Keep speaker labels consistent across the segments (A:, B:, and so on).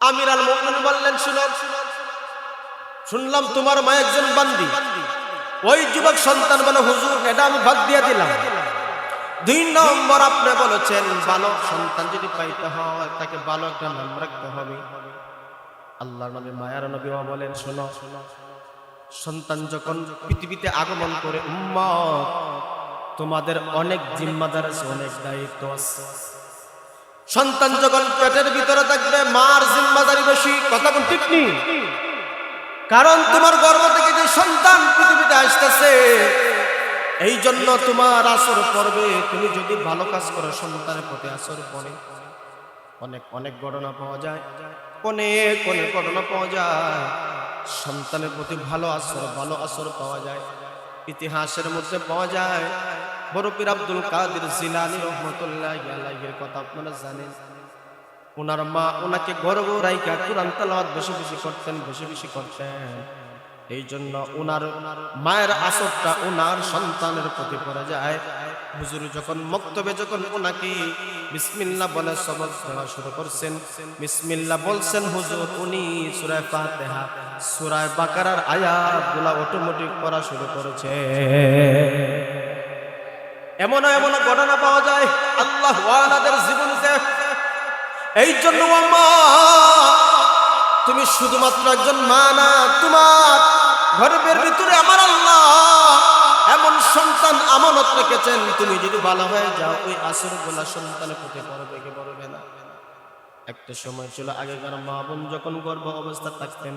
A: আমির আল মুমিনিন বললেন, শুনো, শুনলাম তোমার মা একজন বান্দি। ওই যুবক সন্তান বলে, হুজুর এটা আমি বাদ দিয়ে দিলাম। 2 নম্বর আপনি বলেছেন ভালো সন্তান যদি পাইতে হয় তাকে ভালো একটা নাম রাখতে হবে। আল্লাহর নবী মায়ার নবী বলেন, শোনো, সন্তান যখন পৃথিবীতে আগমন করে, উম্মত তোমাদের অনেক জিম্মাদার আছে, অনেক দায়িত্ব আছে। সন্তান যখন পেটের ভিতরে থাকবে মার জিম্মাদারি বেশি। কথা বল ঠিক নেই? কারণ তোমার গর্ভ থেকে যে সন্তান পৃথিবীতে আসতেছে, এই জন্য তোমার আসর পড়বে। তুমি যদি ভালো কাজ করো সন্তানের প্রতি আসর পড়ে। অনেক অনেক ঘটনা পাওয়া যায়, অনেক অনেক ঘটনা পাওয়া যায় সন্তানের প্রতি ভালো আসর পাওয়া যায়। ইতিহাসের মধ্যে পাওয়া যায় বড় পীর আব্দুল কাদের জিলানী রহমাতুল্লাহি আলাইহির কথা আপনারা জানেন। ওনার মা ওনাকে গর্ভ রাইখা কুরআন তেলাওয়াত বেশি বেশি করতেন। এই জন্য ওনার মায়ের আসরটা ওনার সন্তানের প্রতি পড়ে যায়। হুজুর যখন মক্তবে যখন ওনাকে বিসমিল্লাহ বলে সবক দেওয়া শুরু করছেন, বিসমিল্লাহ বলছেন হুজুর, উনি সূরা ফাতিহা, সূরা বাকারার আয়াতগুলো অটোমেটিক পড়া শুরু করেছে। এমন এমন ঘটনা পাওয়া যায় আল্লাহ ওয়ালাদের জীবনে। এই জন্য মা, তুমি শুধুমাত্র একজন মা না, তোমার গর্ভের ভিতরে আমার আল্লাহ এমন সন্তান আমানত রেখেছেন। তুমি যদি ভালো হয়ে যাও, ওই আসরগুলা সন্তানের প্রতি পড়বে কি পড়বে না? একটা সময় ছিল আগেকার মা বোন যখন গর্ভ অবস্থা থাকতেন,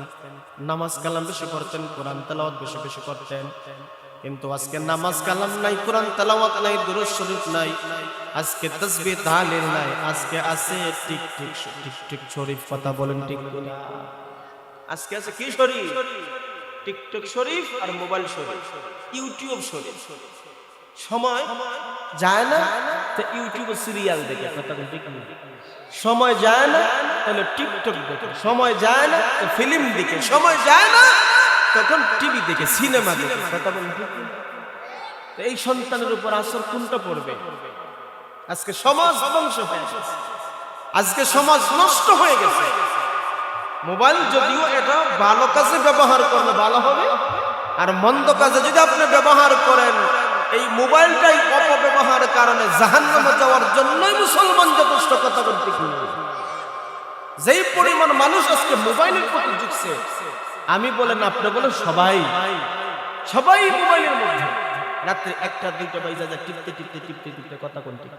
A: নামাজ কালাম বেশি করতেন, কোরআন তেলাওয়াত বেশি করতেন। কিন্তু আজকে নামাজ কালাম নাই, কোরআন তেলাওয়াত নাই, দুরূদ শরীফ নাই, আজকে তাসবিহ তাহলিল নাই, আজকে আছে টিকটক শরীফ। কথা বলেন ঠিক না? আজকে আছে কি শরীফ? টিকটক শরীফ আর মোবাইল শরীফ, ইউটিউব শরীফ। সময় যায় না তো ইউটিউবে সিরিয়াল দেখে। কথা বলেন ঠিক না? সময় যায় না তাহলে টিকটক দেখে, সময় যায় না তো ফিল্ম দেখে, সময় যায় না তখন টিভি দেখে, সিনেমা দেখে। কথা বলেন ঠিক না? এই সন্তানের উপর আসর কোনটা পড়বে? আজকে সমাজ ধ্বংস হয়ে গেছে, আজকে সমাজ নষ্ট হয়ে গেছে। মোবাইল যদিও এটা ভালো কাজে ব্যবহার করলে ভালো হবে, আর মন্দ কাজে যদি আপনি ব্যবহার করেন, এই মোবাইলটাই অপব্যবহারের কারণে জাহান্নামে যাওয়ার জন্যই মুসলমান যথেষ্ট। কথা বলতে কি, যেই পরিমাণ মানুষ আজকে মোবাইলের প্রতি ঝুঁকছে, আমি বলেন আপনি বলেন সবাই মোবাইলের মধ্যে রাত্রে 1টা 2টা বাজে যায় টিপতে। কথা কোন ঠিক?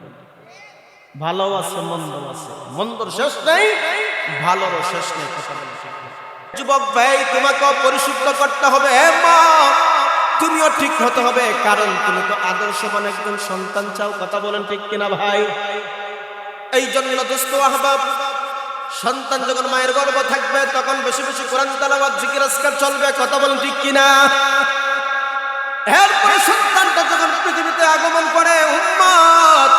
A: ভালো আছে মন্দ আছে, মন্দর শেষ নাই, ভালোর শেষ নেই। কথা বলে ঠিক না? যুবক ভাই, তোমাকে পরিশুদ্ধ করতে হবে। মা, তুমিও ঠিক হতে হবে, কারণ তুমি তো আদর্শবান একজন সন্তান চাও। কথা বলেন ঠিক কিনা ভাই? এই জন্য দোস্ত আহবাব, সন্তান যখন মায়ের গর্ভ থাকবে তখন বেশি কোরআন তেলাওয়াত জিকির আজকার চলবে। কথা বলেন ঠিক কিনা? এরপরে সন্তানটা যখন পৃথিবীতে আগমন করে, উম্মত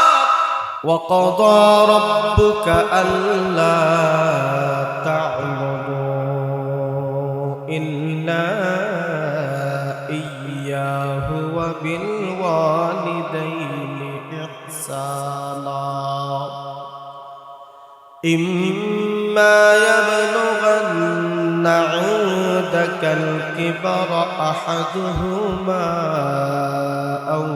A: وَقَضَى رَبُّكَ أَلَّا تَعْبُدُوا إِلَّا إِيَّاهُ وَبِالْوَالِدَيْنِ إِحْسَانًا إِمَّا يَبْلُغَنَّ عِندَكَ الْكِبَرَ أَحَدُهُمَا أَوْ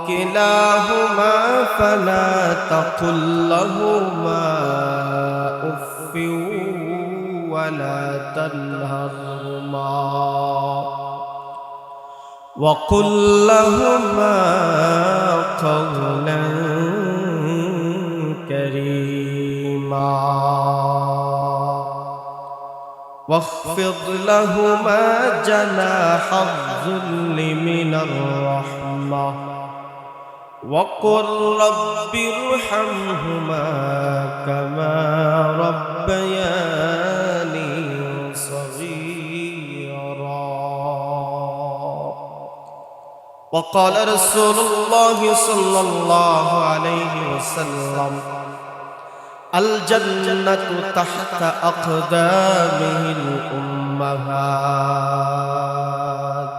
A: كلاهما فلا تقل لهما أف ولا تنهرهما وقل لهما قولا كريما واخفض لهما جناح الذل من الرحمة وقل رب ارحمهما كما ربياني صغيرا وقال رسول الله صلى الله عليه وسلم الجنة تحت أقدامه الأمهات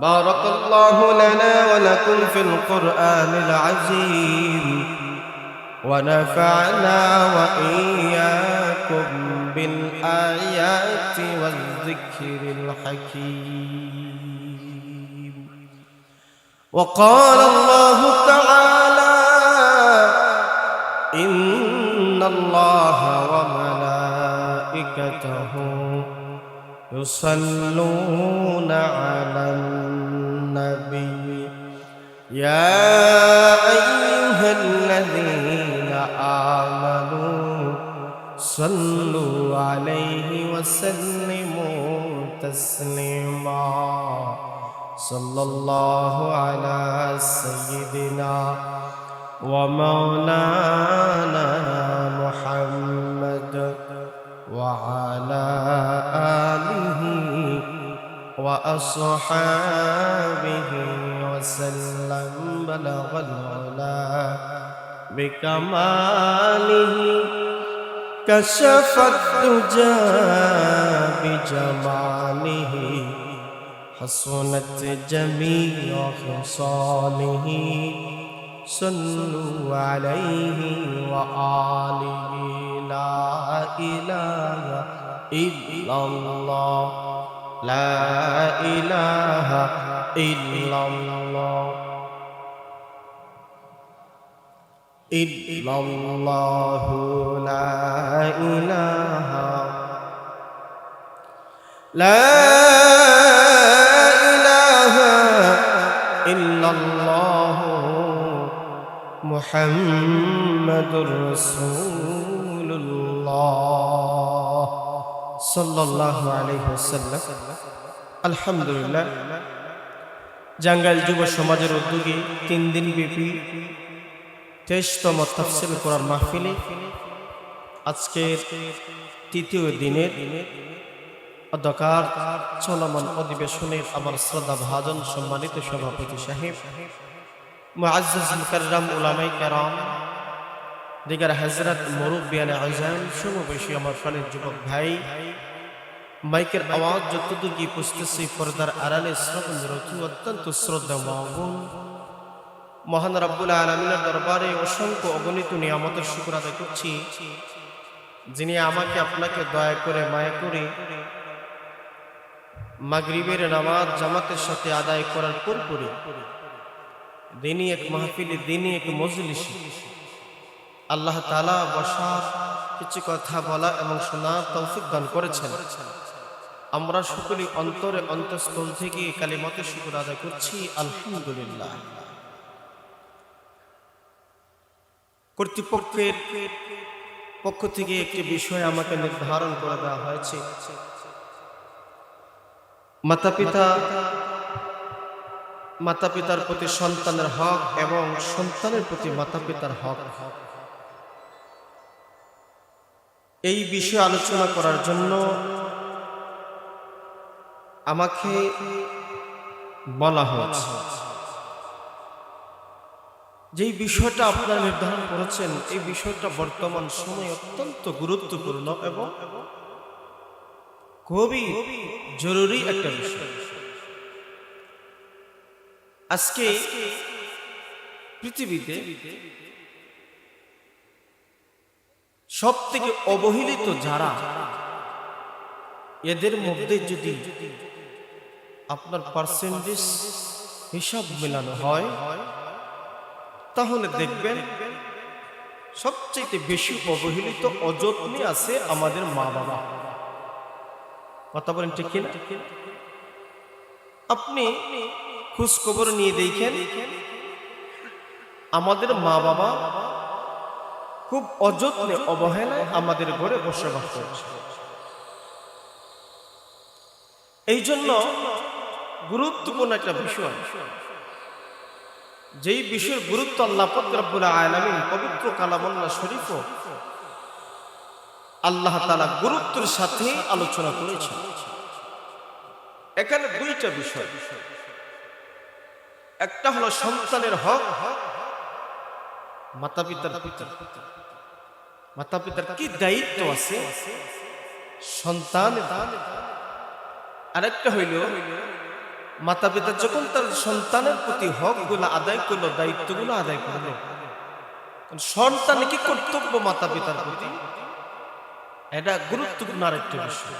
A: بارك الله لنا ولكم في القرآن العظيم ونفعنا وإياكم بالآيات والذكر الحكيم. وقال الله تعالى إن الله وملائكته يصلون على النبي يا أيها الذين آمنوا صلوا عليه وسلموا تسليما. صلى الله على سيدنا ومولانا محمد وعلى آله وأصحابه وسلم. بلغ العلا بكماله كشف الدجى بجماله حسنت جميع خصاله. صلوا عليه وآله. لا إله إلا الله لا إله إلا الله إلا الله لا إله لا إله إلا الله محمد رسول الله صلى الله عليه وسلم. আলহামদুলিল্লাহ, জাঙ্গাইল যুব সমাজের উদ্যোগে 3 দিন ব্যাপী 23তম তাফসীর কোরআন মাহফিলে আজকের তৃতীয় দিনের অধ্যকার চলমান অধিবেশনের আমার শ্রদ্ধা ভাজন সম্মানিত সভাপতি সাহেব, মুআজ্জাজ মুকাররম উলামায়ে কেরাম, দিগার হযরত মুরব্বিয়ানে আযম, সমবয়সী আমার প্রাণের যুবক ভাই, মাইকের আওয়াজ যতদূর গিয়ে পৌঁছতেছে পর্দার আড়ালে শ্রবণরত অত্যন্ত শ্রদ্ধা মাওবুন মহান রব্বুল আলামিনের দরবারে অসংখ্য অগণিত নিয়ামতের শুকর আদায় করছি, যিনি আমাকে আপনাকে দয়া করে মায়া করে মাগরিবের নামাজ জামাতের সাথে আদায় করার পরপরই দিনী এক মাহফিলে, দিনী এক মজলিসে আল্লাহ তাআলা বসার, কিছু কথা বলা এবং শোনার তৌফিক দান করেছেন। আমরা সকলেই অন্তরে অন্তঃস্থল থেকে কালিমাতে শুকর আদায় করছি আলহামদুলিল্লাহ। কর্তৃপক্ষের পক্ষ থেকে একটি বিষয় আমাকে নির্ধারণ করে দেওয়া হয়েছে। মাতা পিতার প্রতি সন্তানের হক এবং সন্তানের প্রতি মাতা পিতার হক, এই বিষয়ে আলোচনা করার জন্য আমাকে বলা হয়েছে। যেই বিষয়টা আপনারা নির্ধারণ করেছেন, এই বিষয়টা বর্তমান সময়ে অত্যন্ত গুরুত্বপূর্ণ এবং খুবই জরুরি একটা বিষয়। আজকে পৃথিবীতে সব থেকে অবহেলিত যারা, এদের মধ্যে যদি আপনার পার্সেন্টেজ হিসাব মেলানো হয়, তাহলে দেখবেন সবচেয়ে বেশি অবহেলিত অযত্নে আছে আমাদের মা বাবা। কথা বলেন ঠিক কিনা? আপনি খোঁজ খবর নিয়ে দেখেন, আমাদের মা বাবা খুব অযত্নে অবহেলায় আমাদের ঘরে বসবাস করছে। এই জন্য গুরুত্বপূর্ণ একটা বিষয়, যেই বিষয়ের গুরুত্ব আল্লাহ পাক রব্বুল আলামিন পবিত্র কালামুল্লাহ শরীফ আল্লাহ তাআলা গুরুত্বের সাথে আলোচনা করেছেন। এখানে দুইটা বিষয়, একটা হলো সন্তানের হক, মাতা পিতার কি দায়িত্ব আছে সন্তান, আরেকটা হইল মাতা পিতা যখন তার সন্তানের প্রতি হকগুলো আদায় করলো, দায়িত্বগুলো আদায় করলো, সন্তানের কি কর্তব্য মাতা পিতার প্রতি, এটা গুরুত্বপূর্ণ আরেকটা বিষয়।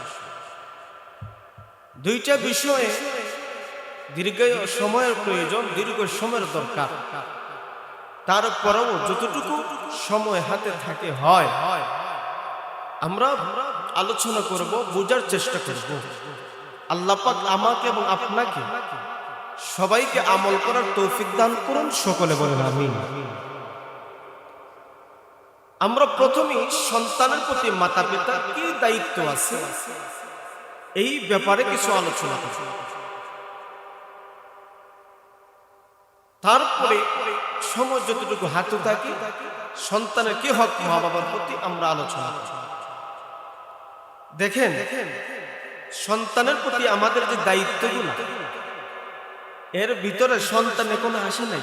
A: দুইটা বিষয়ে দীর্ঘ সময়ের প্রয়োজন, দীর্ঘ সময়ের দরকার। তারপরেও যতটুকু সময় হাতে থাকে হয় আমরা আলোচনা করব, বোঝার চেষ্টা করব। আল্লাহ পাক আমাকে এবং আপনাকে সবাইকে আমল করার তৌফিক দান করুন, সকলে বলেন আমিন। আমরা প্রথমেই সন্তানের প্রতি মাতা পিতার কি দায়িত্ব আছে এই ব্যাপারে কিছু আলোচনা করব। তারপরে সময় যতটুকু হাতে থাকে সন্তানের কি হক মা বাবার প্রতি আমরা আলোচনা করব। দেখেন, সন্তানের প্রতি আমাদের যে দায়িত্বগুলো, এর ভিতরে সন্তানের কোনো আসে নাই,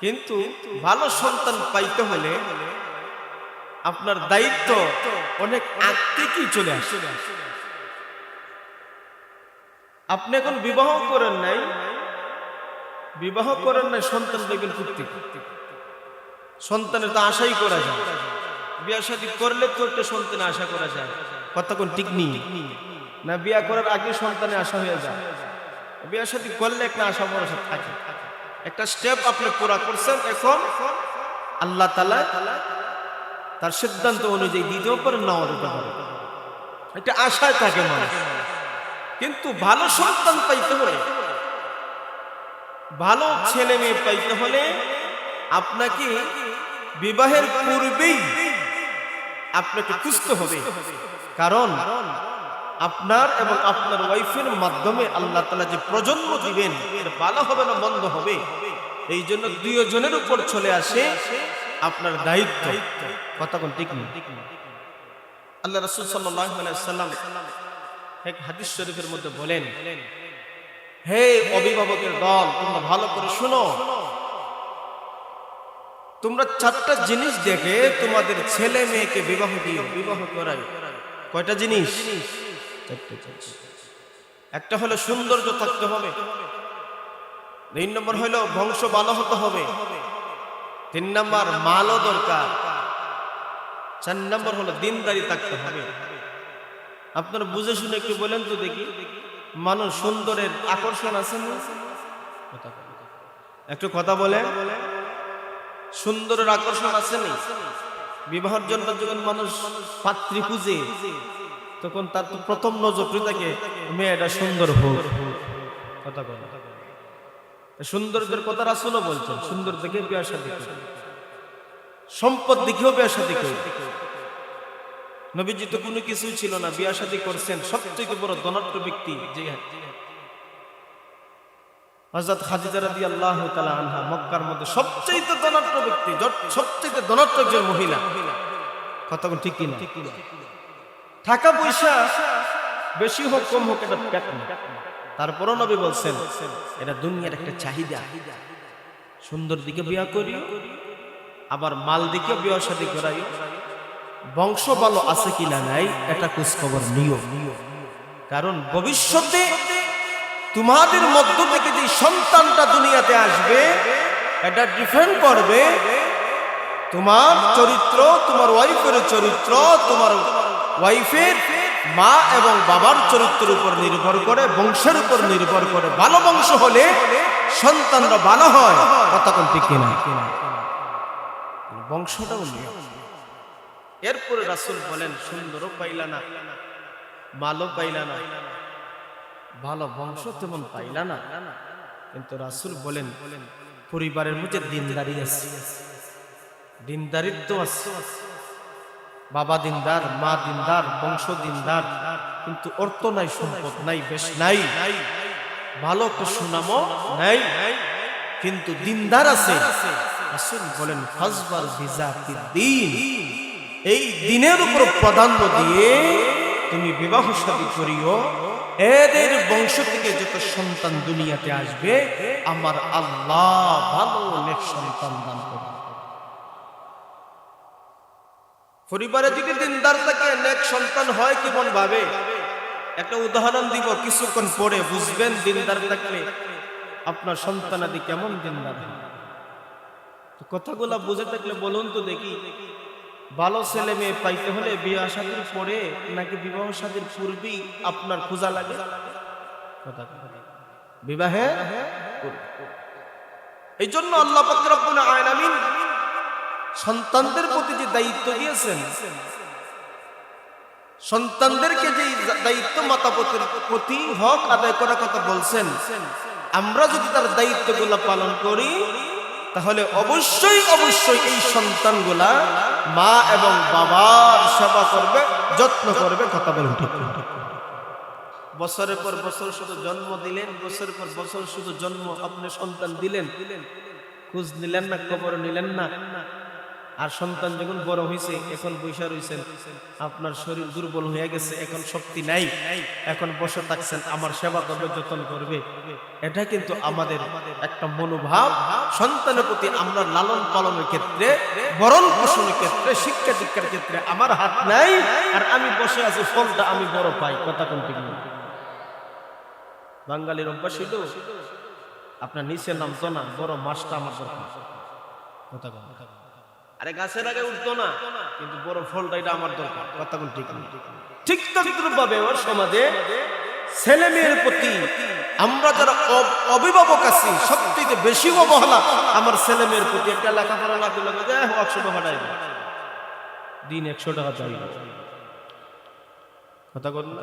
A: কিন্তু ভালো সন্তান পাইতে হলে আপনার দায়িত্ব অনেক আগ থেকেই চলে আসে। আপনি এখন বিবাহ করেন নাই, সন্তান দেখবেন করতে, সন্তানের তো আশাই করা যায়। বিয়া শাদী করলে তো একটা সন্তানের আশা করা যায়, কথা কোন ঠিক নেই না? বিয়া করার আগে সন্তানের আশা হয়ে যায়, বিয়া শাদী করলে একটা আশা ভরসা থাকে। একটা স্টেপ আপনি পুরা করছেন, এখন আল্লাহ তাআলা তার সিদ্ধান্ত অনুযায়ী দিতেও পারেন, নাও দিতে পারেন, একটা আশায় থাকে মানুষ। কিন্তু ভালো সন্তান পাইতে হলে, ভালো ছেলে মেয়ে পাইতে হলে আপনাকে বিবাহের পূর্বেই আপনাকে খুঁজতে হবে। কারণ আপনার এবং আপনার ওয়াইফের মাধ্যমে আল্লাহ তাআলা যে প্রজন্ম দিবেন, এর ভালো হবে না মন্দ হবে, এই জন্য দুইজনের উপর চলে আসে আপনার দায়িত্ব, কথা কোন ঠিক নেই? আল্লাহ রাসূল সাল্লাল্লাহু আলাইহি ওয়াসাল্লাম এক হাদিস শরীফের মধ্যে বলেন, হে অভিভাবকের দল, তোমরা ভালো করে শুনো, তোমরা চারটা জিনিস দেখে তোমাদের ছেলে মেয়েকে বিবাহ দিও, বিবাহ করাই। কয়টা জিনিস? একটা হলো সৌন্দর্য থাকতে হবে, 2 নম্বর হলো বংশ ভালো হতে হবে, 3 নম্বর মালও দরকার, 4 নম্বর হলো দিনদারি থাকতে হবে। আপনারা বুঝে শুনে একটু বলেন তো দেখি, মানুষ সুন্দরের আকর্ষণ আছে না? একটু কথা বলেন, সুন্দরের আকর্ষণ আছে না? বিবাহের জন্য যখন মানুষ পাত্রী খুঁজে, তখন তার তো প্রথম নজর থাকে মেয়েটা সুন্দর হোক, কথা বলে। সুন্দরদের কথা রাসূলও বলছেন, সুন্দর দেখে বিয়ে শাদী করে, সম্পদ দেখেও বিয়ে শাদী করে। নবীজি তো কোনো কিছুই ছিল না, বিয়ে শাদী করছেন সবচেয়ে বড় ধনাঢ্য ব্যক্তি যে হযরত খাদিজা রাদিয়াল্লাহু তাআলা আনহা, মক্কার মধ্যে সবচেয়ে ধনাঢ্য ব্যক্তি, সবচেয়ে ধনাঢ্য একজন মহিলা, কথা কোন ঠিক কিনা? টাকা পয়সা বেশি হোক কম হোক এটা পেট না, তারপরও নবী বলছেন এটা দুনিয়ার একটা চাহিদা। সুন্দর দিকে বিয়ে করি, আবার মাল দিকে বিয়ে শাদী করাই, বংশ ভালো আছে কিনা নাই এটা খোঁজ খবর নিও। কারণ ভবিষ্যতে তোমাদের মধ্য থেকে যে সন্তানটা দুনিয়াতে আসবে, এটা ডিপেন্ড করবে তোমার চরিত্র, তোমার ওয়াইফের চরিত্র, তোমার ওয়াইফের মা এবং বাবার চরিত্রের উপর নির্ভর করে, বংশের উপর নির্ভর করে। ভালো বংশ হলে সন্তানরা ভালো হয়, কথা কোন ঠিক কিনা? বংশটাও নিয়ে। এরপরে রাসূল বলেন, সুন্দরও পাইলা না, মালও পাইলা না, ভালো বংশ তেমন পাইলা না, কিন্তু রাসূল বলেন পরিবারের মধ্যে দিনদারি আছে, দিনদারিত্ব আছে। বাবা দিনদার, মা দিনদার, বংশ দিনদার, কিন্তু অর্থ নাই, সম্পদ নাই, বেশ নাই, ভালো তো সুনামও নাই, কিন্তু দিনদার আছে। রাসূল বলেন ফাজবার বিজাতিদ দ্বীন, এই দিনের উপর প্রাধান্য দিয়ে তুমি বিবাহ শাদী করিও। এদের বংশ থেকে যত সন্তান দুনিয়াতে আসবে, আমার আল্লাহ ভালো নেক সন্তান দান করবে। পরিবারে যদি দিনদার থাকে, নেক সন্তান হয় কেমন ভাবে? একটা উদাহরণ দিব, কিছুক্ষণ পরে বুঝবেন দিনদার থাকলে আপনার সন্তানাদি কেমন দিনদার। কথাগুলা বুঝে থাকলে বলুন তো দেখি, ভালো ছেলে মেয়ে পাইতে হলে বিবাহ শাদীর পরে নাকি বিবাহ শাদীর পূর্বেই আপনার খোঁজা লাগে? বিবাহে এই জন্য আল্লাহ পাক রব্বুল আলামিন সন্তানদের প্রতি যে দায়িত্ব দিয়েছেন, সন্তানদেরকে যে দায়িত্ব মাতা পিতার প্রতি হক আদায় করার কথা বলছেন, আমরা যদি তার দায়িত্বগুলো পালন করি তাহলে অবশ্যই অবশ্যই এই সন্তানগুলা মা এবং বাবার সেবা করবে, যত্ন করবে। কথা বলুন ঠিক ঠিক। বছরের পর বছর শুধু জন্ম দিলেন, বছরের পর বছর শুধু জন্ম আপনি সন্তান দিলেন, খোঁজ নিলেন না, খবর নিলেন না। আর সন্তান যখন বড় হয়েছে, এখন বৈশা রয়েছেন, আপনার শরীর দুর্বল হয়ে গেছে, এখন শক্তি নাই, এখন বসে থাকছেন, আমার সেবা করবে, যত্ন করবে। এটা কিন্তু আমাদের একটা মনোভাব। সন্তানের প্রতি আমরা লালন পালনের ক্ষেত্রে, বরণ পোষণের ক্ষেত্রে, শিক্ষা দীক্ষার ক্ষেত্রে আমার হাত নাই, আর আমি বসে আছি, ফলটা আমি বড় পাই। কথা কোন ঠিক না? বাঙালির অভ্যাস ছিল আপনার নিচে নামতো না, বড় মাছটা আমার দরকার। কথা কোন? আরে গাছের আগে উঠতো না, কিন্তু বড় ফলটা এটা আমার দরকার। কথা কোন ঠিক না? ঠিক তদ্রূপভাবে ওর সমাজে ছেলে মেয়ের প্রতি আমরা যারা অভিভাবক আছি, সবথেকে বেশি অবহেলা আমার ছেলে মেয়ের প্রতি। একটা লেখাপড়া না করলে 100 টাকা পাঠাই দিন, 100 টাকা চাই। কথা বল না,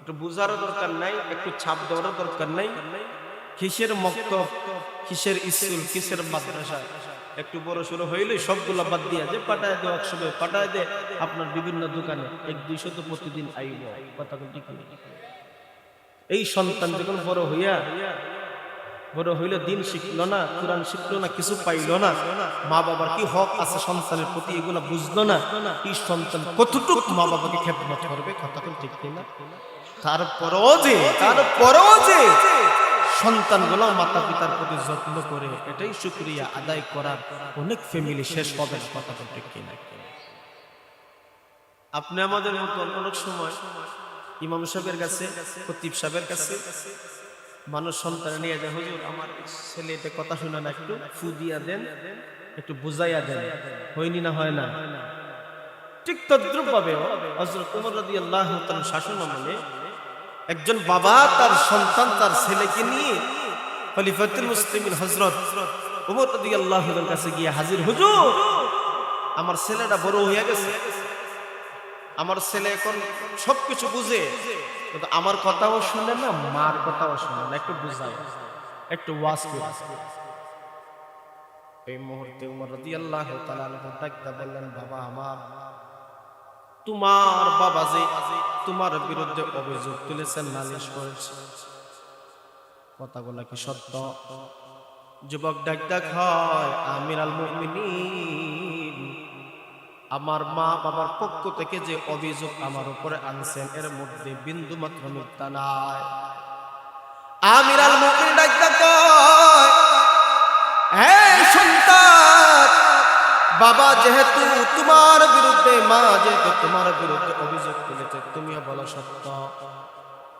A: একটু বুঝারও দরকার নাই, একটু ছাপ দেওয়ারও দরকার নাই। কিসের মক্তব, কিসের স্কুল, কিসের মাদ্রাসা, একটু বড় সড়ো হইলে সবগুলা বাদ দিয়া যে পাঠায় দেওয়া, একসময় পাঠায় দে আপনার বিভিন্ন দোকানে 100-200 তো প্রতিদিন আইব। কথা ঠিক না? এই সন্তান যখন বড় হইলো, দিন শিখলো না, কোরআন শিখলো না, কিছু পাইলো না, মা বাবার কি হক আছে সন্তানের প্রতি এগুলা বুঝলো না, এই সন্তান কতটুক মা বাবাকে খেদমত করবে। কথা ঠিক না? তারপরও যে সন্তানগুলো মাতা পিতার প্রতি যত্ন করে, এটাই শুকরিয়া আদায় করার অনেক ফ্যামিলি শেষ হবে। কথা ঠিক কিনা? আপনি আমাদের মতো অনেক সময় ইমাম সাহেবের কাছে, খতিব সাহেবের কাছে মানুষ সন্তান নিয়ে যায়, হুজুর আমার ছেলে এটা কথা শুনে না, একটু ফু দিয়া দেন, একটু বুঝাইয়া দেন। হয়নি না? হয় না? ঠিক তদ্রুপ ভাবে হযরত ওমর রাদিয়াল্লাহু তাআলা শাসন আমলে একজন বাবা তার সন্তান, তার ছেলেকে নিয়ে খলিফাতুল মুসলিমিন হযরত ওমর রাদিয়াল্লাহু তাআলার কাছে গিয়ে হাজির, হুজুর আমার ছেলেটা বড় হয়ে গেছে, আমার ছেলে এখন সবকিছু বুঝে, কিন্তু আমার কথাও শুনে না, মার কথাও শুনে না, একটু বুঝাই, একটু ওয়াজ করে। এই মুহূর্তে ওমর রাদিয়াল্লাহু তাআলা ডাকতে বললেন, বাবা আমার, তোমার বাবা যে তোমার বিরুদ্ধে অভিযোগ তুলেছেন, নালিশ করেছে, কথাগুলা কি সত্য? যুবক ডাক হয়, আমিরুল মুমিনিন, আমার মা বাবার পক্ষ থেকে যে অভিযোগ আমার উপরে আনছেন এর মধ্যে বিন্দু মাত্র মিথ্যা নাই। আমিরুল মুমিনিন ডাক কয়, হে সন্তান, বাবা যেহেতু তোমার বিরুদ্ধে, মা যেহেতু তোমার বিরুদ্ধে অভিযোগ তুলেছে, তুমিও বলো সত্য,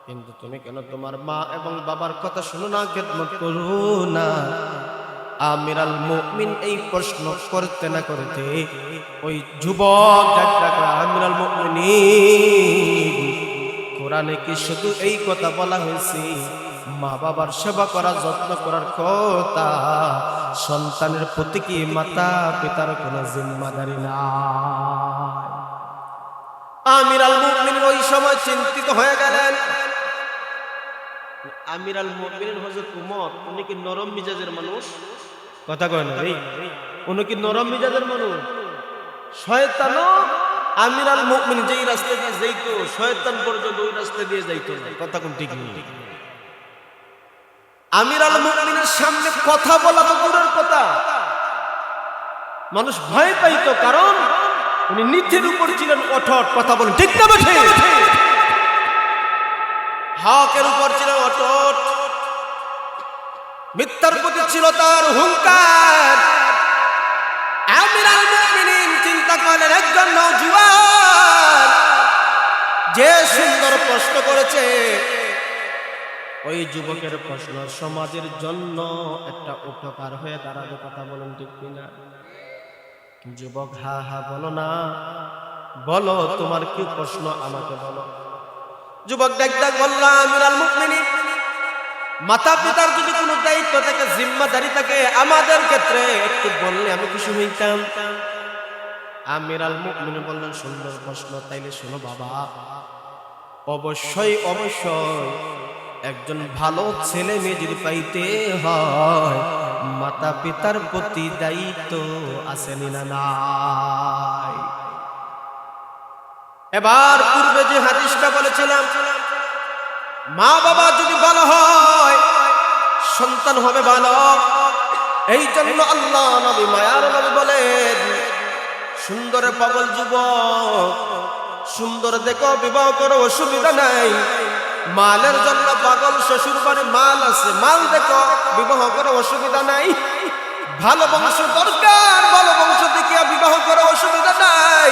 A: কিন্তু তুমি কেন তোমার মা এবং বাবার কথা শুনো না, খেদমত করো না? আমিরুল মুমিন এই প্রশ্ন করতে না করতে ওই যুবক আমিরুল মুমিনিন, কোরআনে কি শুধু এই কথা বলা হয়েছে মা বাবার সেবা করা, যত্ন করার কথা? সন্তানের প্রতি কি মাতা পিতার কোনো জিম্মাদারি নাই? আমিরুল মুমিনিন ওই সময় চিন্তিত হয়ে গেলেন। আমিরুল মুমিনিন হযরত ওমর, উনি কি নরম মিজাজের মানুষ? কথা কয় না রে, উনি কি নরম মিজাজের মানুষ? শয়তানও আমিরুল মুমিনিন যেই রাস্তা দিয়ে যাইতো, শয়তান পর্যন্ত ওই রাস্তা দিয়ে যাইতো না। কথা কোন ঠিক নেই? আমিরুল মুমিনিনের সামনে কথা বলা তো দূরের কথা, মানুষ ভয় পাইতো, কারণ উনি নীতির উপর ছিলেন অটট। কথা বলেন ঠিক না? হকের উপর ছিলেন অটট, মিথ্যার প্রতি ছিল তার হুঙ্কার। আমিরুল মুমিনিন চিন্তা করলেন, একজন নওজোয়ান যে সুন্দর প্রশ্ন করেছে, ওই যুবকের প্রশ্ন সমাজের জন্য একটা উপকার হয়ে দাঁড়াবে। কথা বলেন ঠিক কিনা? যুবক হা হা বলো না, বলো তোমার কি প্রশ্ন আমাকে বলো। যুবক ডাক বললাম, আমিরুল মুমিনিন, মাতা পিতার যদি কোনো দায়িত্ব থাকে, জিম্মাদারি থাকে আমাদের ক্ষেত্রে, একটু বললে আমি খুশি হইতাম। আমিরুল মুমিনিন বললেন, সুন্দর প্রশ্ন, তাইলে শোনো বাবা, অবশ্যই অবশ্যই একজন ভালো ছেলে মেয়ে যদি পাইতে হয়, মাতা পিতার প্রতি দায়িত্ব আছে না নাই? এবার পূর্বে যে হাদিসটা বলেছিলাম, মা বাবা যদি ভালো হয় সন্তান হবে ভালো। এই জন্য আল্লাহ নবী, মায়ার নবী বলেন, সুন্দরে পাগল যুবক, সুন্দর দেখো বিবাহ করো, অসুবিধা নাই। মালের জন্য পাগল শ্বশুর বাড়ি মাল আছে, মাল দেখো বিবাহ করো, অসুবিধা নাই। ভালো বংশ দরকার, ভালো বংশ দেখিয়া বিবাহ করো, অসুবিধা নাই।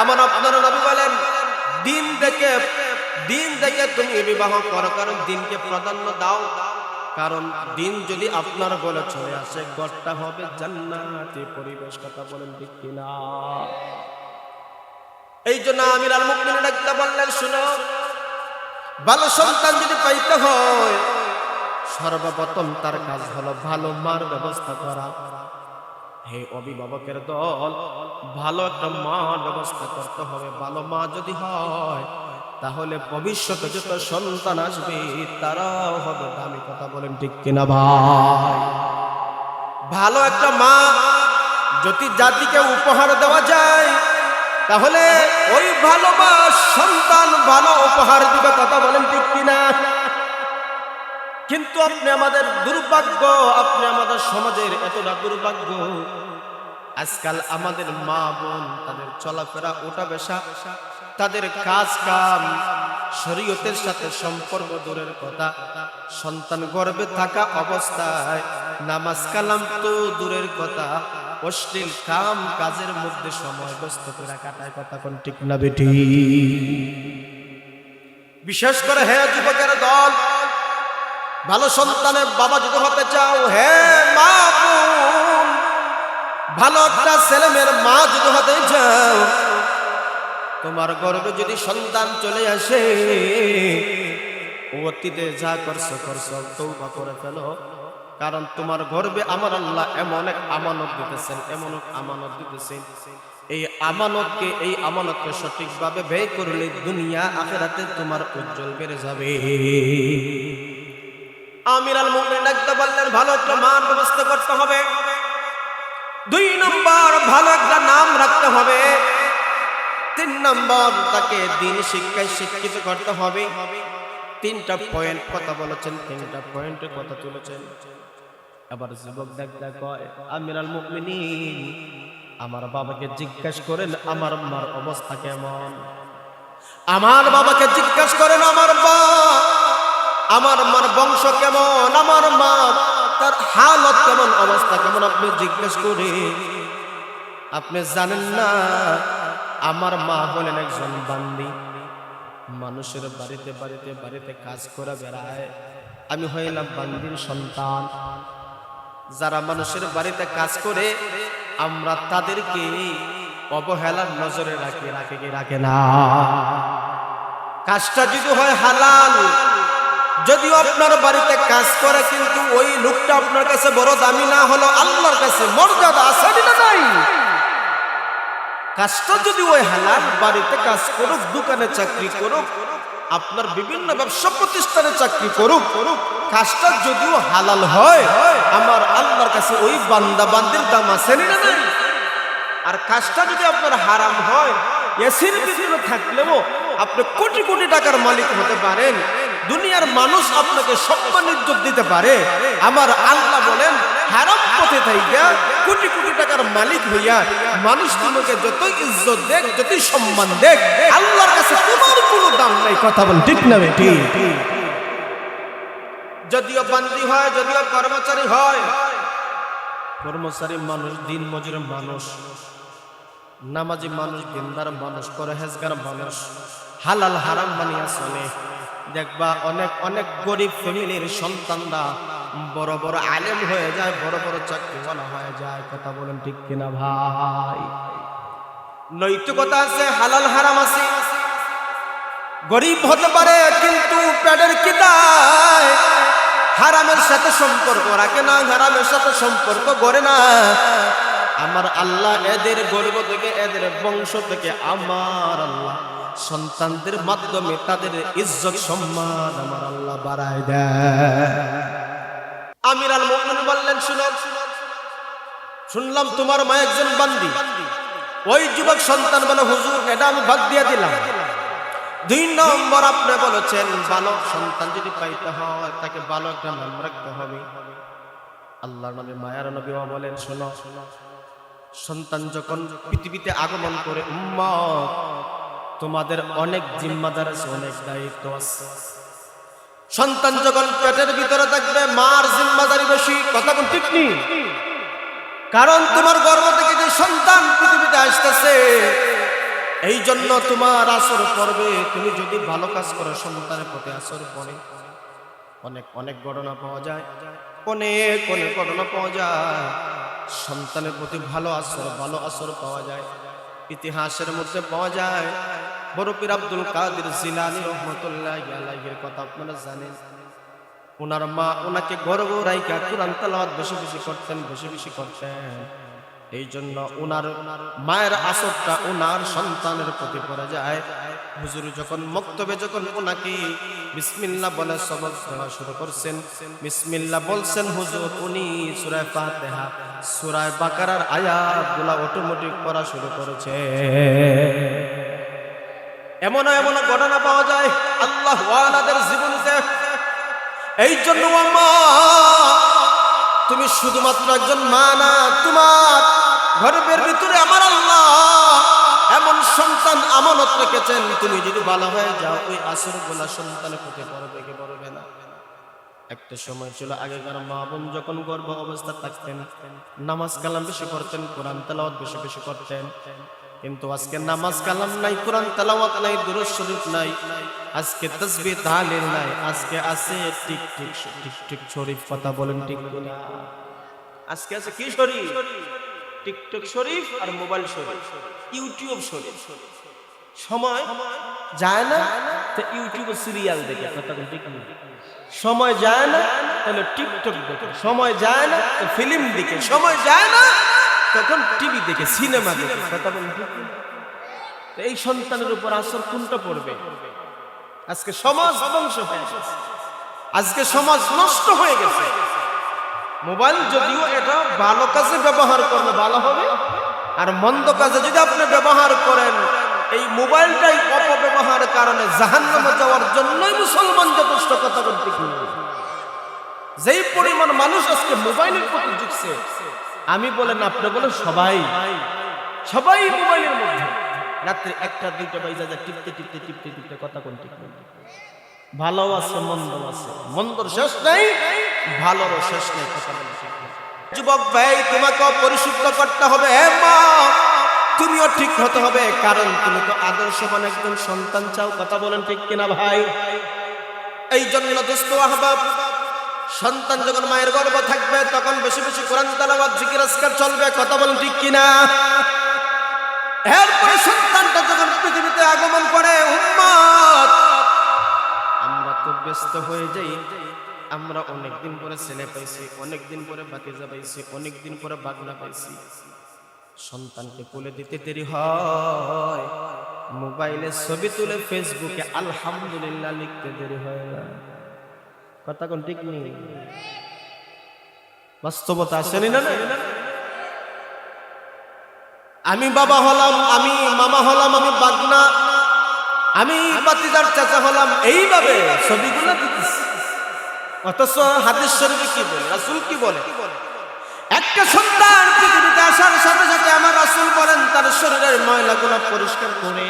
A: আমার আপনার নবী বলেন, দিন দেখে তুমি বিবাহ করো, কারণ দিনকে প্রাধান্য দাও। কারণ দিন যদি আপনার গলে চলে আসে, ঘরটা হবে জান্নাতি পরিবেশ। কথা বলেন ঠিক কিনা? এই জন্য আমিরুল মুমিনিন ডাকতে বললেন, শুনো, ভালো সন্তান যদি পাইতে হয়, সর্বপ্রথম তার কাজ হলো ভালো মার ব্যবস্থা করা। হে অভিভাবকের দল, ভালো একটা মার ব্যবস্থা করতে হবে। ভালো মা যদি হয়, তাহলে ভবিষ্যতে যত সন্তান আসবে তারাও হবে দামি। কথা বলেন ঠিক কিনা ভাই? ভালো একটা মা যদি জাতিকে উপহার দেওয়া যায়, তাহলে ওই ভালো মা সন্তান ভালো উপহার দিবে। কথা বলেন ঠিক কিনা? কিন্তু আপনি আমাদের দুর্ভাগ্য, আপনি আমাদের সমাজের এতটা দুর্ভাগ্য, আজকাল আমাদের মা বোন, তাদের চলাফেরা, ওঠা বসা, তাদের কাজ কাম শরীয়তের সাথে সম্পর্ক দূরের কথা, সন্তান গর্ভে থাকা অবস্থায় নামাজ কালাম তো দূরের কথা, অশ্লীল কাম কাজের মধ্যে সময় ব্যস্ত করে কাটায়। কথা কোন ঠিক না বেটি? বিশেষ করে হে যুবকের দল, ভালো সন্তানের বাবা যদি হতে চাও, হে মা বোন, ভালো একটা ছেলে মেয়ের মা যদি হতে চাও, তোমার গর্ভে যদি সন্তান চলে আসে, অতীতে যা করছো তওবা করে ফেলো। কারণ তোমার গর্ভে আমার আল্লাহ এমন এক আমানত দিতেছেন, এমন এক আমানত দিতেছেন। এই আমানতকে সঠিকভাবে ব্যয় করলে দুনিয়া আখিরাতে তোমার উজ্জ্বল বেড়ে যাবে। আমিরুল মুমিনিন ডাকতে বললেন, ভালো একটা মান ব্যবস্থা করতে হবে। 2 নম্বর, ভালো একটা নাম রাখতে হবে। 3 নম্বর, তাকে দ্বীন শিক্ষায় শিক্ষিত করতে হবে। 3টা পয়েন্ট কথা বলেছেন, 3টা পয়েন্টের কথা তুলেছেন। আবার যুবক ডাকতে কয়, আমিরুল মুমিনিন, আমার বাবাকে জিজ্ঞাসা করেন আমার মার অবস্থা কেমন। আমার বাবাকে জিজ্ঞাসা করেন আমার মার বংশ কেমন, আমার মা তার হালত কেমন, অবস্থা কেমন, আপনি জিজ্ঞেস করে। আপনি জানেন না, আমার মা হলেন একজন বান্দি, মানুষের বাড়িতে কাজ করে বেড়ায়। আমি হইলাম বান্দির সন্তান। যারা মানুষের বাড়িতে কাজ করে, আমরা তাদেরকে অবহেলার নজরে রাখে না। কাজটা যদি হয় হালাল, যদিও আপনার বাড়িতে কাজ করে, কিন্তু ওই লোকটা আপনার কাছে বড় দামি না হলো, আল্লাহর কাছে মর্যাদা আছে না নাই? কাজটা যদি ওই হালাল, বাড়িতে কাজ করুক, দোকানে চাকরি করুক, আপনার বিভিন্ন ব্যবসা প্রতিষ্ঠানে চাকরি করুক, কাজটা যদিও হালাল হয়, আমার আল্লাহর কাছে ওই বান্দা বান্দির দাম আছে না নাই? আর কাজটা যদি আপনার হারাম হয়, এসির ভিতরে থাকলেও আপনি কোটি কোটি টাকার মালিক হতে পারেন, দুনিয়ার মানুষ আপনাকে সম্মান ইজ্জত দিতে পারে, আমার আল্লাহ বলেন হারাম পথে থাইকা কোটি কোটি টাকার মালিক হইয়া মানুষ তোমাকে যতই ইজ্জত দেখ, যতই সম্মান দেখ, আল্লাহর কাছে তোমার কোনো দাম নাই। কথা বল ঠিক না বেটি? যদিও বান্দি হয়, যদিও কর্মচারী হয়, কর্মচারী মানুষ, দিন মজুর মানুষ, নামাজি মানুষ, দিনদার মানুষ, পরহেজগার মানুষ, হালাল হারাম মানিয়া চলে, দেখবা অনেক অনেক গরিব ফ্যামিলির সন্তানরা বড় বড় আলেম হয়ে যায়, বড় বড় চাকরিওয়ালা হয়ে যায়। কথা বলেন ঠিক কিনা ভাই? নৈতিকতা আছে, হালাল হারাম আছে। গরিব হতে পারে কিন্তু পেটের খিদায় হারামের সাথে সম্পর্ক রাখে না, হারামের সাথে সম্পর্ক গড়ে না। আমার আল্লাহ এদের গর্ব থেকে, এদের বংশ থেকে আমার আল্লাহ সন্তানদের মাধ্যমে তাদের ইজ্জত সম্মান আমার আল্লাহ বাড়ায় দেয়। আমির আল মুমিনিন বললেন, শুনলাম তোমার মা একজন বান্দি। ওই যুবক সন্তান বলে, হুজুর এটা আমি বাদ দিয়ে দিলাম। 2 নম্বর আপনি বলেছেন ভালো সন্তান যদি পাইতে হয় তাকে ভালো একটা নাম রাখতে হবে। আল্লাহর নবী মায়ার নবী বলেন, শোনো, সন্তান যখন পৃথিবীতে আগমন করে, উম্মত তোমাদের অনেক জিম্মাদার আছে, অনেক দায়িত্ব আছে। সন্তান যখন পেটের ভিতরে থাকবে মার জিম্মাদারি বেশি। কথা কোন ঠিক নেই? কারণ তোমার গর্ভ থেকে যে সন্তান পৃথিবীতে আসতেছে, এই জন্য তোমার আসর পড়বে। তুমি যদি ভালো কাজ করো সন্তানের প্রতি আসর পড়ে। অনেক অনেক ঘটনা পাওয়া যায়, অনেক অনেক ঘটনা পাওয়া যায় সন্তানের প্রতি ভালো আসর পাওয়া যায়। ইতিহাসের মধ্যে পাওয়া যায় বড় পীর আব্দুল কাদের জিলানী রহমাতুল্লাহি আলাইহির কথা আপনারা জানেন। ওনার মা ওনাকে গর্ভ রাইখা কুরআন তেলাওয়াত বেশি বেশি করতেন। এই জন্য ওনার মায়ের আসরটা ওনার সন্তানের প্রতি পড়ে যায়। হুজুর যখন মক্তবে যখন ওনাকে বিসমিল্লাহ বলে সবক দেওয়া শুরু করছেন, বিসমিল্লাহ বলছেন হুজুর, উনি সূরা ফাতিহা, সূরা বাকারার আয়াতগুলো অটোমেটিক পড়া শুরু করেছে। এমন এমন ঘটনা পাওয়া যায় আল্লাহ ওয়ালাদের জীবনে। এই জন্য আম্মা, তুমি শুধুমাত্র একজন মা না, তোমার গর্ভের ভিতরে আমার আল্লাহ এমন সন্তান আমানত রেখেছেন। তুমি যদি ভালো হয়ে যাও, ওই আসরগুলা সন্তানের প্রতি পড়বে কি পড়বে না? একটা সময় ছিল আগেকার মা বোন যখন গর্ভ অবস্থা থাকতেন, নামাজ কালাম বেশি করতেন, কোরআন তেলাওয়াত বেশি বেশি করতেন। কিন্তু আজকে নামাজ কালাম নাই, কোরআন তেলাওয়াত নাই, দুরূদ শরীফ নাই, আজকে তাসবিহ তাহলিল নাই, আজকে আছে টিকটক শরীফ। কথা বলেন ঠিক কিনা? আজকে আছে কি শরীফ? টিকটক শরীফ আর মোবাইল শরীফ, ইউটিউব শরীফ। সময় যায় না তো ইউটিউবে সিরিয়াল দেখে। কথা বলেন ঠিক কিনা? সময় যায় না তাহলে টিকটক দেখে, সময় যায় না তো ফিল্ম দেখে, সময় যায় না তখন টিভি দেখে, সিনেমা দেখে। কথা বলেন ঠিক কিনা? এই সন্তানের উপর আসর কোনটা পড়বে? আজকে সমাজ ধ্বংস হয়ে গেছে, আজকে সমাজ নষ্ট হয়ে গেছে। মোবাইল যদিও এটা ভালো কাজে ব্যবহার করলে ভালো হবে, আর মন্দ কাজে যদি আপনি ব্যবহার করেন, এই মোবাইলটাই অপব্যবহারের কারণে জাহান্নামে যাওয়ার জন্যই মুসলমান যথেষ্ট। কথা বলতে কি, যেই পরিমাণ মানুষ আজকে মোবাইলের প্রতি ঝুঁকছে, আমি বলেন আপনি বলেন সবাই মোবাইলের মধ্যে রাত্রে 1টা 2টা বাজে যায় টিপতে। কথা কোন ঠিক নেই? ভালো আছে মন্দ আছে, মন্দর শেষ নাই, ভালোর শেষ নাই। কথা বলেন ঠিক নেই? যুবক ভাই, তোমাকে পরিশুদ্ধ করতে হবে। মা, তুমিও ঠিক হতে হবে, কারণ তুমি তো আদর্শবান একজন সন্তান চাও। কথা বলেন ঠিক কিনা ভাই? এই জন্য দোস্ত আহবাব, সন্তান যখন মায়ের গর্ভে থাকবে তখন বেশি বেশি কোরআন তেলাওয়াত জিকির আজকার চলবে। কথা বলেন ঠিক কিনা? এরপরে সন্তানটা যখন পৃথিবীতে আগমন করে, উম্মত আমরা তো ব্যস্ত হয়ে যাই। আমরা অনেকদিন পরে ছেলে পাইছি, অনেকদিন পরে ভাতিজা পাইছি, অনেকদিন পরে বাগনা পাইছি। সন্তানকে কোলে দিতে দেরি হয়, মোবাইলে ছবি তুলে ফেসবুকে আলহামদুলিল্লাহ লিখতে দেরি হয় না। কথা কোন ঠিক নেই? বাস্তবতা আসেনি না? আমি বাবা হলাম, আমি মামা হলাম, আমি বাগনা, আমি ভাতিজার চাচা হলাম, এইভাবে ছবিগুলো দিতেছি। অথচ হাদিস শরীফে কি বলে, রাসূল কি বলে? একটা সন্তান পৃথিবীতে আসার সাথে সাথে আমার রাসূল বলেন তার শরীরের ময়লাগুলো পরিষ্কার করে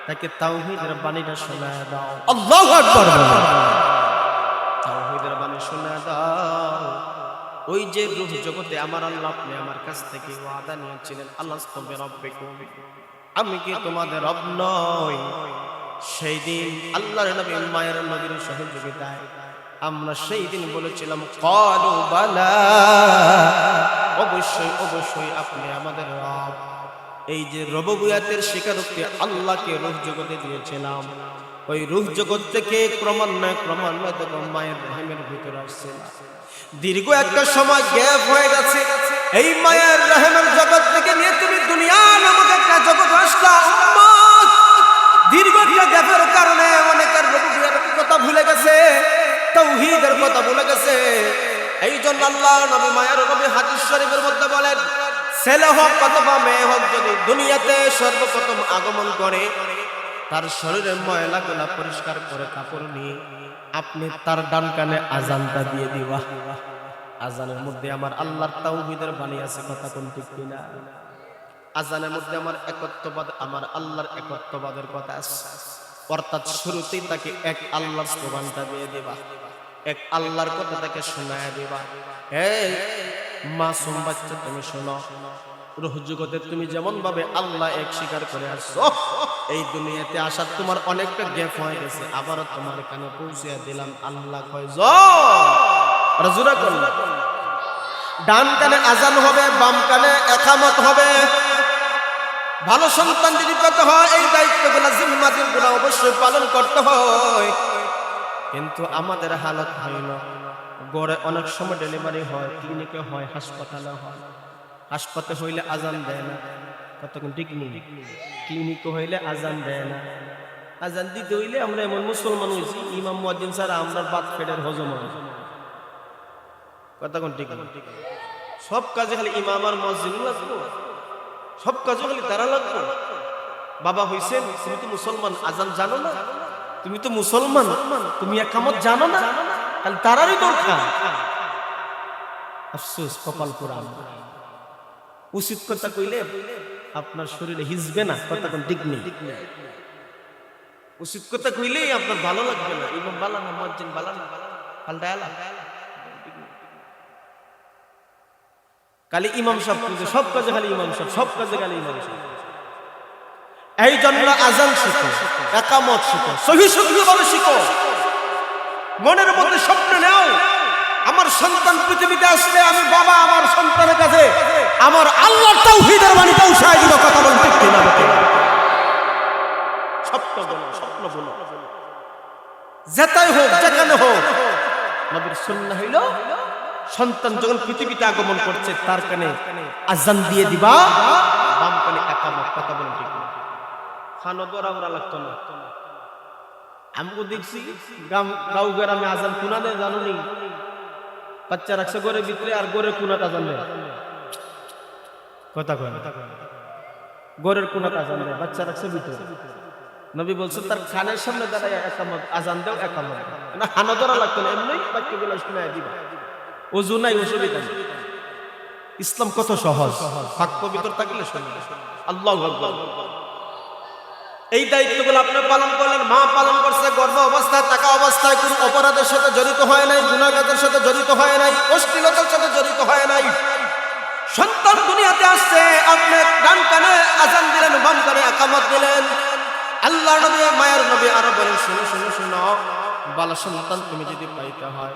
A: তাকে তাওহীদের বাণীটা শোনায় দাও। আল্লাহু আকবার। তাওহীদের বাণী শোনায় দাও। ওই যে রূহ জগতে আমার আল্লাহ আপনি আমার কাছ থেকে ওয়াদা নিয়েছিলেন, আলাস্তু বিরাব্বিকুম, আমি কি তোমাদের রব নই? সেই দিন আল্লাহর নবী মায়ের নবীর সহযোগিতায় আমরা সেই দিন বলেছিলাম ক্বালু বালা, অবশ্যই অবশ্যই আপনি আমাদের রব। এই যে রবুবিয়াতের স্বীকারোক্তি আল্লাহকে রূহ জগতে দিয়েছিলাম, ওই রূহ জগৎ থেকে ক্রমান্বয়ে দেখো মায়ের রহিমের ভিতরে আসছে। দীর্ঘ একটা সময় গ্যাপ হয়ে গেছে, এই মায়ের রহিমের জগৎ থেকে নিয়ে তুমি দুনিয়া নামক একটা জগৎ আসলা। দীর্ঘ একটা গ্যাপের কারণে অনেকের রবুবিয়াতের কথা ভুলে গেছে, তাওহীদের কথা ভুলে গেছে। এই জন্য আল্লাহ নবী মায়ের নবী হাদিস শরীফের মধ্যে বলেন, ছেলে হোক অথবা মেয়ে হোক যদি দুনিয়াতে সর্বপ্রথম আগমন করে, তার শরীরের ময়লাগুলা পরিষ্কার করে কাপড় নিয়ে আপনি তার ডান কানে আজানটা দিয়ে দিবা। আজানের মধ্যে আমার আল্লাহর তাওহীদের বাণী আছে, কথা কোন ঠিক কিনা? আজানের মধ্যে আমার একত্ববাদ, আমার আল্লাহর একত্ববাদের কথা আছে। অর্থাৎ শুরুতেই তাকে এক আল্লাহর স্লোগানটা দিয়ে দিবা, এক আল্লাহর কথা তাকে শোনায় দিবা। এই মাসুম বাচ্চা তুমি শোনো, রূহ জগতে তুমি যেমন ভাবে আল্লাহ এক স্বীকার করে আসছো, এই দুনিয়াতে আসার তোমার অনেকটা গ্যাপ হয়ে গেছে, আবারও তোমার কানে পৌঁছে দিলাম আল্লাহ কয় জোরা করল। ডান কানে আজান হবে, বাম কানে ইকামত হবে। ভালো সন্তান যদি পেতে হয় এই দায়িত্বগুলো জিম্মাগুলো অবশ্যই পালন করতে হয়। কিন্তু আমাদের হালত হয় না, গড়ে অনেক সময় ডেলিভারি হয়, ক্লিনিকে হয়, হাসপাতালে হয়। হাসপাতালে হইলে আজান দেয় না, কতক্ষণ ঠিক নেই। ক্লিনিকে হইলে আজান দেয় না। আজান দিতে হইলে আমরা এমন মুসলমান হয়েছি, ইমাম মুয়াজ্জিন ছাড়া আমরা বাত পেটের হজম হয়, কতক্ষণ ঠিক নেই। সব কাজে খালি ইমাম আর মুয়াজ্জিন লাগবো, সব কাজে খালি তারা লাগবো। বাবা হইছেন, তুমি তো মুসলমান, আজান জানো না? তুমি তো মুসলমান, তুমি ইকামত জানো না? তাহলে তারারই দরকার। আফসোস, কপাল পোড়া। উচিত কথা কইলে আপনার শরীরে হিজবে না, কথা কোন ঠিক নেই। উচিত কথা কইলেই আপনার ভালো লাগবে না, ইমাম বালা না, মুয়াজ্জিন বালা না, পাল্টা এলা। খালি ইমাম সাহেব, কিন্তু সব কাজে খালি ইমাম সাহেব, সব কাজে খালি ইমাম সাহেব। এই জন্য আজান শিখো, ইকামত শিখো, সহিভাবে শিখো। মনের মধ্যে স্বপ্ন নাও, আমার সন্তান পৃথিবীতে আসলে আমি বাবা আমার সন্তানের কাছে আমার আল্লাহর তাওহীদের বাণী পৌঁছায় দিব, কথা বল ঠিক কিনা? স্বপ্ন বলো, স্বপ্ন বলো, যেটাই হোক, যেখানে হোক। নবীর সুন্নাহ হইল সন্তান যখন পৃথিবীতে আগমন করছে তার কানে আজান দিয়ে দিবা, বাম কানে ইকামত, কথা বল ঠিক কিনা? খানো দৌড়া লাগতো না। আমি দেখছি গাঁও গ্রামে আজান কোনা দেয় জানো নি? বাচ্চা রাখছে ঘরের ভিতরে আর ঘরের কোনাত আজান দেয়, কথা কয় ঘরের কোনাত আজান দেয়, বাচ্চা রাখছে ভিতরে। নবী বলছে তার কানের সামনে দাঁড়ায় ইকামত, আজান দাও, ইকামত না। খানো দৌড়া লাগতো না, এমনি বাক্যগুলো শোনায় দিবা। ওযু নাই, অসুবিধা নেই। ইসলাম কত সহজ, পাক পবিত্র থাকলে শুনবে। আল্লাহু আকবার। এই দায়িত্বগুলো আপনি পালন করলেন, মা পালন করছে, গর্ভ অবস্থায় থাকা অবস্থায় কোনো অপরাধের সাথে জড়িত হয় নাই, গুনাহগারের সাথে জড়িত হয় নাই, অশ্লীলতার সাথে জড়িত হয় নাই। সন্তান দুনিয়াতে আসছে, আপনি ডান কানে আজান দিলেন, বাম কানে ইকামত দিলেন। আল্লাহর নবী মায়ের নবী আরো বলেন, শুনো শুনো শুনো, ভালো সন্তান তুমি যদি পাইতে হয়,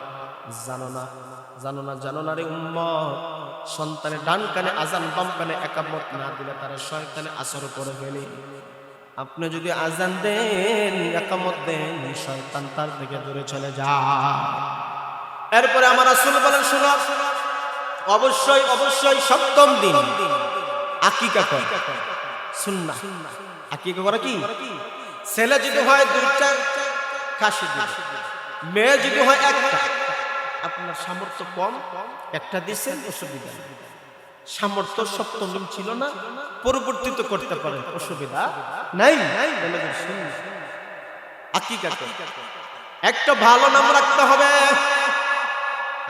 A: জানো না রে উম্মত, সন্তানের ডান কানে আজান বাম কানে ইকামত না দিলে তারা শয়তানে আসর করে ফেলে। আপনি যদি আজান দেন, ইকামত দেন, শয়তান তার থেকে দূরে চলে যায়। এরপরে আমার রাসূল বলেন, শুনো, অবশ্যই অবশ্যই সপ্তম দিন আকিকা করে, সুন্নাহ। আকিকা করা কি? ছেলে যদি হয় দুইটা খাসি দিবে, মেয়ে যদি হয় একটা। আপনার সামর্থ্য কম, একটা দিচ্ছেন, অসুবিধা নেই। সামর্থ্য সপ্তম দিন ছিল না, পরিবর্তিত করতে পারেন, অসুবিধা নাই। আকিকা একটা ভালো নাম রাখতে হবে।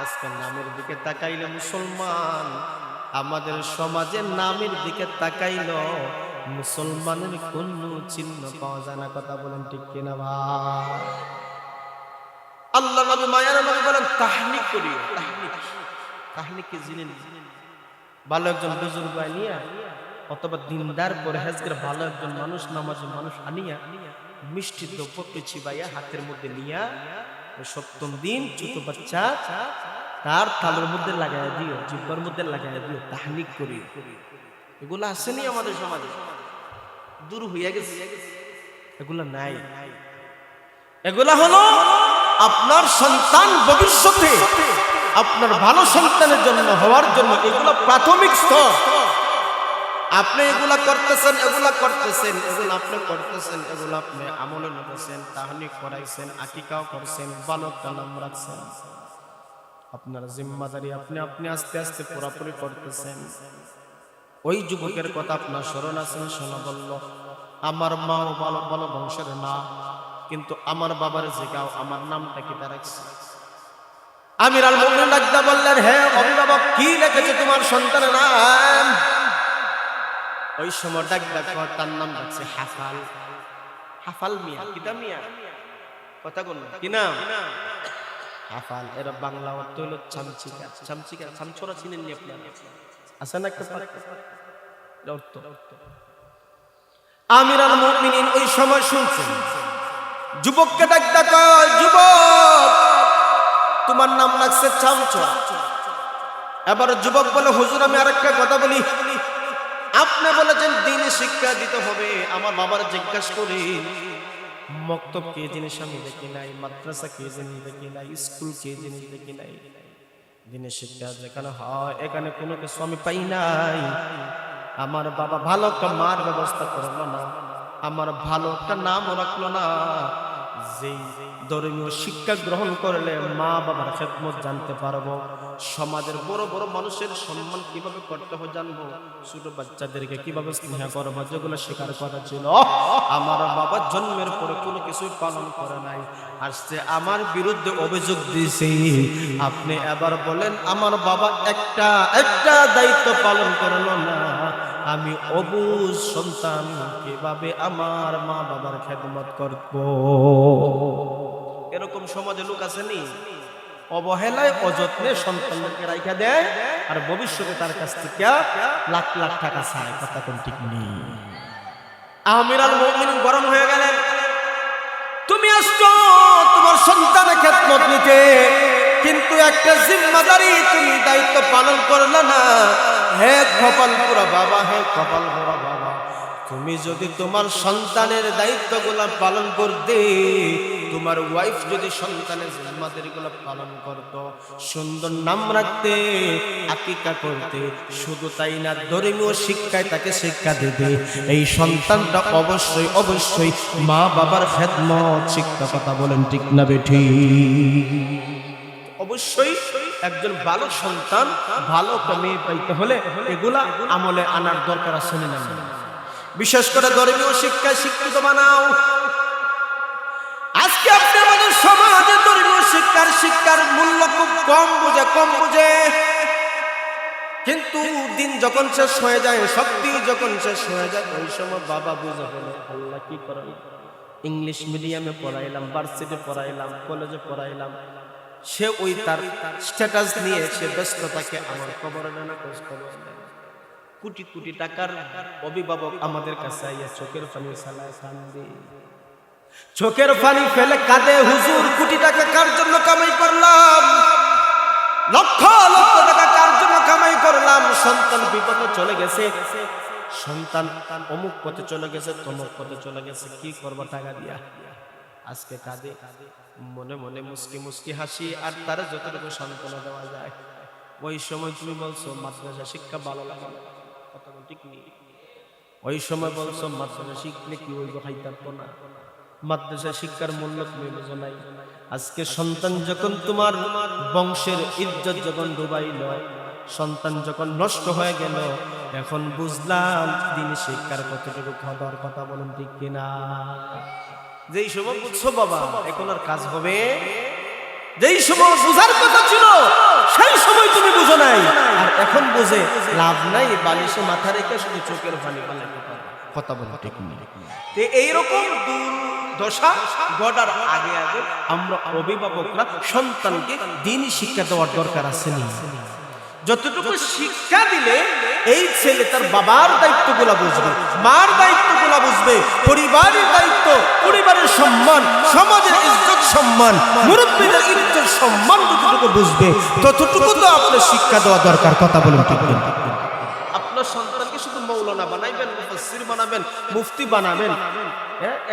A: আজকে নামের দিকে তাকাইলে মুসলমান, আমাদের সমাজের নামের দিকে তাকাইল মুসলমানের কোন চিহ্ন পাওয়া যায় না, কথা বলেন ঠিক কিনা ভাই? আল্লাহ নবী মায়ের নবী বলেন, তাহনিক করিও। তাহনিক কি জিনেন? ভালো একজন বুজুর্গ আনিয়া অথবা দিনদার পরহেজগার ভালো একজন মানুষ, নামাজি মানুষ আনিয়া মিষ্টি দ্রব্যকে চিবাইয়া হাতের মধ্যে নিয়া সপ্তম দিন ছোট বাচ্চা তার তালের মধ্যে লাগাইয়া দিও, জিব্বার মধ্যে লাগাইয়া দিও, তাহনিক করি। এগুলা আসেনি আমাদের সমাজে, দূর হইয়া গেছে, এগুলা নাই। এগুলা হলো আপনার সন্তান ভবিষ্যতে আপনার ভালো সন্তানের জন্য হওয়ার জন্য এগুলো প্রাথমিক স্তর। আপনি এগুলা করতেছেন, এগুলো আপনি করতেছেন, এগুলো আপনি আমলে নিতেছেন, তাহনিক করাইছেন, আকিকাও করছেন, বালকটা নাম রাখছেন, আপনার জিম্মাদারি আপনি আস্তে আস্তে পুরোপুরি করতেছেন। ওই যুবকের কথা আপনার স্মরণ আছেন, শোনা বলল আমার মাও ভালো ভালো বংশের না, কিন্তু আমার বাবার জিগাও আমার নামটা কি রাখছে। আমির আল মুমিনিন ডাকতে বললেন, হে অভিভাবক, কি লিখেছে তোমার সন্তানের নাম? ওই সময় ডাক তার নাম রাখছে হাফাল। হাফাল মিয়া, কিতা মিয়া, কথা বল কি নাম? হাফাল। এর বাংলা অর্থ হলো চামচিকা। চামচিকা, চামচোরা চিনেন নি আপনারা? আছে না একটা অর্থ? আমির আল মুমিনিন ওই সময় শুনছেন, যুবককে ডাকতে কয়, যুবক তোমার নাম লাগছে চামচোরা। এবার যুবক বলে, হুজুর আমি আরেকটা কথা বলি, আপনি বলেছেন দ্বীনি শিক্ষা দিতে হবে, আমার বাবার জিজ্ঞাসা করি মক্তব কে জিনিস আমি দেখি নাই, মাদ্রাসা কে জিনিস দেখি নাই, স্কুল কে জিনিস দেখি নাই, দ্বীনি শিক্ষা যেখানে হয় এখানে কোনো কিছু আমি পাই নাই। আমার বাবা ভালো একটা মার ব্যবস্থা করলো না, আমার ভালো একটা নামও রাখলো না। যেই ধর্মীয় শিক্ষা গ্রহণ করলে মা বাবার খেদমত জানতে পারবো, সমাজের বড় বড় মানুষের সম্মান কিভাবে করতে হয় জানবো, ছোট বাচ্চাদেরকে কিভাবে স্নেহ করবো, যেগুলো স্বীকার করা ছিল। আমার বাবা জন্মের পরে কোনো কিছুই পালন করে নাই, আসছে আমার বিরুদ্ধে অভিযোগ দিয়েছে। আপনি এবার বলেন আমার বাবা একটা দায়িত্ব পালন করলো না, আমি অবুঝ সন্তান কিভাবে আমার মা বাবার খেদমত করব? এরকম সমাজে লোক আসেনি, অবহেলায় অযত্নে সন্তানদেরকে রাইখা দেয় আর ভবিষ্যতে তার কাছ থেকে লাখ লাখ টাকা চায়। কথা কোন ঠিক নেই। আমির আল মুমিনিন গরম হয়ে গেলেন, তুমি আসছো তোমার সন্তানের খেদমত নিতে, কিন্তু একটা জিম্মাদারি তুমি দায়িত্ব পালন করলে না। হে কপাল পোড়া বাবা, হে কপাল পোড়া বাবা, তুমি যদি তোমার সন্তানের দায়িত্বগুলো পালন করতে, তোমার ওয়াইফ যদি সন্তানের জিম্মাদারিগুলো পালন করত, সুন্দর নাম রাখতে, আকিকা করতে, শুধু তাই না ধর্মীয় শিক্ষায় তাকে শিক্ষা দিতে, এই সন্তানটা অবশ্যই অবশ্যই মা বাবার খেদমত শিক্ষা। কথা বলেন ঠিক না বেঠি? অবশ্যই একজন ভালো সন্তান, ভালো মেয়ে পাইতে হলে এগুলা আমলে আনার দরকার আছে না? বিশেষ করে ধর্মীয় শিক্ষায় শিক্ষিত বানাও। আজকে আপনি আমাদের সমাজে ধর্মীয় শিক্ষার মূল্য খুব কম বুঝে, কিন্তু দিন যখন শেষ হয়ে যায়, শক্তি যখন শেষ হয়ে যায়, ওই সময় বাবা বুঝে হলো আল্লাহ কি করেন। ইংলিশ মিডিয়ামে পড়াইলাম, ভার্সিটি পড়াইলাম, কলেজে পড়াইলাম, সে ওই তার স্ট্যাটাস নিয়ে সে ব্যস্ত থাকে, আমার খবর না খোঁজ খবর নেই। কোটি কোটি টাকার অভিভাবক আমাদের কাছে আইয়া চোখের পানি সালায় কান্দে, চোখের পানি ফেলে কাঁদে, হুজুর কোটি টাকা কার জন্য কামাই করলাম, লক্ষ লক্ষ টাকা কার জন্য কামাই করলাম, সন্তান বিপদে চলে গেছে, সন্তান অমুক পথে চলে গেছে, তমুক পথে চলে গেছে, কি করবো টাকা দিয়া। আজকে কাঁদে, মনে মনে মুস্কি মুস্কি হাসি, আর তারা যতটুকু সান্ত্বনা দেওয়া যায়। ওই সময় তুমি বলছো মাদ্রাসা শিক্ষা ভালো লাগে না, কথা ঠিক নেই। ওই সময় বলছো মাদ্রাসা শিখলে কি ওই খাইতে না, মাদ্রাসা শিক্ষার মূল্য তুমি বুঝো নাই। আজকে সন্তান যখন তোমার বংশের ইজ্জত যখন ডুবাইল, সন্তান যখন নষ্ট হয়ে গেল, এখন বুঝলাম দ্বীনি শিক্ষার কতটুকু খবর। কথা বলুন ঠিক কিনা? যেই সময় বুঝছো বাবা এখন আর কাজ হবে, যেই সময় বুঝার কথা ছিল সেই সময় তুমি বুঝো নাই, আর এখন বুঝে লাভ নাই, বালিশে মাথা রেখে শুধু চোখের পানি পালাইতে পারো। কথা বলুন ঠিক নেই? এইরকম দুর্দশা গড়ার আগে আগে আমরা অভিভাবকরা সন্তানকে দ্বীনি শিক্ষা দেওয়ার দরকার আছে না? যতটুকু শিক্ষা দিলে এই ছেলে তার বাবার দায়িত্বগুলো বুঝবে, মার দায়িত্বগুলো বুঝবে, পরিবারের দায়িত্ব, পরিবারের সম্মান, সমাজের ইজ্জত সম্মান, মুরব্বীদের ইজ্জত সম্মান যতটুকু বুঝবে ততটুকু তো আপনার শিক্ষা দেওয়া দরকার। কথা বলুন ঠিক না? আপনার সন্তানকে শুধু মৌলানা বানাইবেন, মুফাসসির বানাবেন, মুফতি বানাবেন,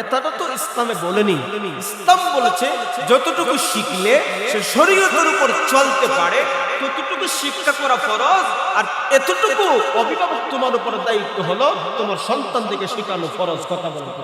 A: এটা তো ইসলামে বলেনি। ইসলাম বলেছে যতটুকু শিখলে সে শরীয়তের উপর চলতে পারে ততটুকু শিক্ষা করা ফরজ, আর এতটুকু অভিভাবক তোমার উপর দায়িত্ব হলো তোমার সন্তানদেরকে শেখানো ফরজ। কথা বলতে